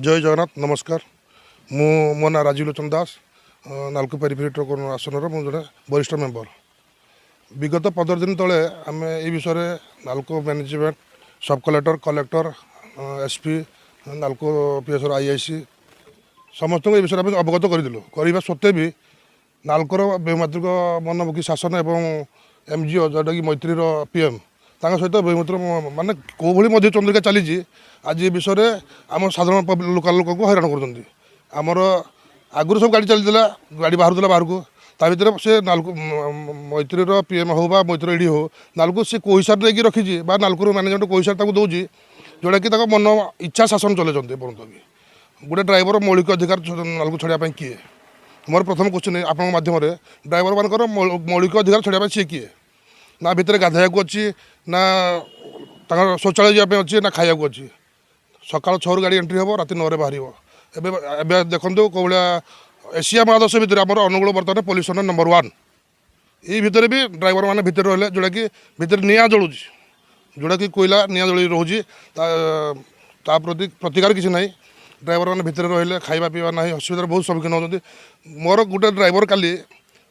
जय जगन्नाथ नमस्कार मो ना राजीव लोचन दास नालको पेरीफेरी आसन मुझे वरिष्ठ मेम्बर विगत 15 दिन तले आम ये विषय नालको मैनेजमेंट सब collector collector SP NALCO PSR IIC समस्त ये विषय में अवगत करूँ करने सत्वे भी नालकोर बहुमात्रिक मनमुखी शासन एवं एमजीओ जोटा कि मैत्रीर पीएम सहित बहुमात्र मानने कौ भाई चंद्रिका चली आज ये विषय आम साधारण लोकाल लोक को हैरान करमर आगुरी सब गाड़ी चलता गाड़ी बाहर बाहर को ता भर से नालको मैत्रीर पीएम हो मैत्री एडी हो नालको से कौ हिसाब से रखी नालकोर मैनेजमेंट कौ हिसाब से दूसरी जोटा कि मन इच्छा शासन चले पर्यटन भी गोटे ड्राइवर मौलिक अधिकार नालको छाड़ापी किए मोर प्रथम क्वेश्चन आपन माध्यम ड्राइवर मानकर मौलिक अधिकार छाड़ापी सी किए ना भितर गाधोक अच्छी ना शौचालय जावाई अच्छी ना खाया अच्छी सकाल 6 गाड़ी एंट्री हम रात 9 बाहर देखो कौ भाया एशिया महादेश भितर आम अनुगुल बर्तमान पॉल्यूशन नंबर 1 ये भितर भी ड्राइवर मैंने भितर रहा जोटा कि भितर निआ जलुची जोटा कि कोयला निआ जल रोचे प्रति प्रतिकार किसी ना ड्राइवर मैंने भितर रही खाଇବା पीवा ना असुविधार बहुत सम्मुखीन होती मोर गोटे ड्राइवर काली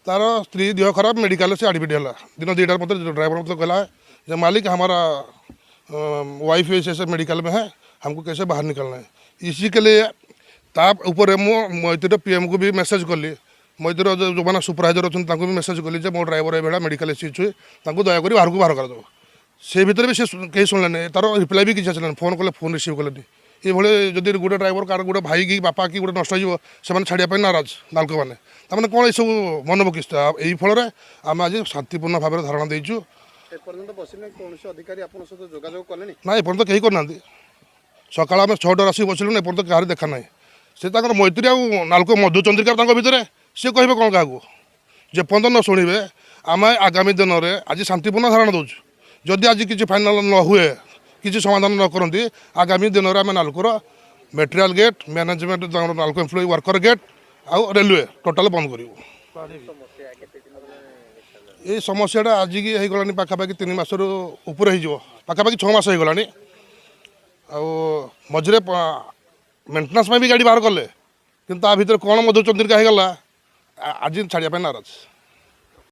तार स्त्री देह खराब मेडिकल से एडमिट है दिन 2 मत ड्राइवर मतलब कहला जो मालिक हमारा वाइफ ऐसे मेडिकल में है हमको कैसे बाहर निकलना है इसी के लिए ताप ऊपर मैत्री पीएम को भी मैसेज कली मैत्री जो मैंने सुपरवाइजर अच्छा भी मैसेज कली मो ड्राइवर ये मेडिकल एसी छुए दयाकोरी बाहर को बाहर करदेव से भितर भी कहीं शुणले तार रिप्लाई भी किसी आसान फोन कले फोन रिसीव कले ये जदि गोटे ड्राइवर कार गोटे भाई कि बापा कि गोटे नष्ट हो छाड़ापी नाराज नालको मैंने ताने कौन ये सब मनमुखी यही फल आम आज शांतिपूर्ण भाव में धारणा देचु ना एपर्त कहीं करना सकाल आम 6 आसिक बसलु एपर्त कहार देखा ना से मैत्री आ नालको मधुचंद्रिका भितर सी कहे कौन क्या जेपर्यंत न शुणे आम आगामी दिन में आज शांतिपूर्ण धारणा दूँ जदि आज किसी फाइनाल न हुए किसी समाधान न करती आगामी दिन में आम नालकोर material gate management Nalco employ worker gate आउ रेलवे टोटाल बंद करूँ ये समस्याटा आज की होगलानी पाखापाखि 3 मास ऊपर हो पाखापाखि 6 मास होगलानी मझे मेन्टेनान्स भी गाड़ी बाहर कले कि भितर कौन मधुचंद्रिका होगा आज छाड़ापी नाराज।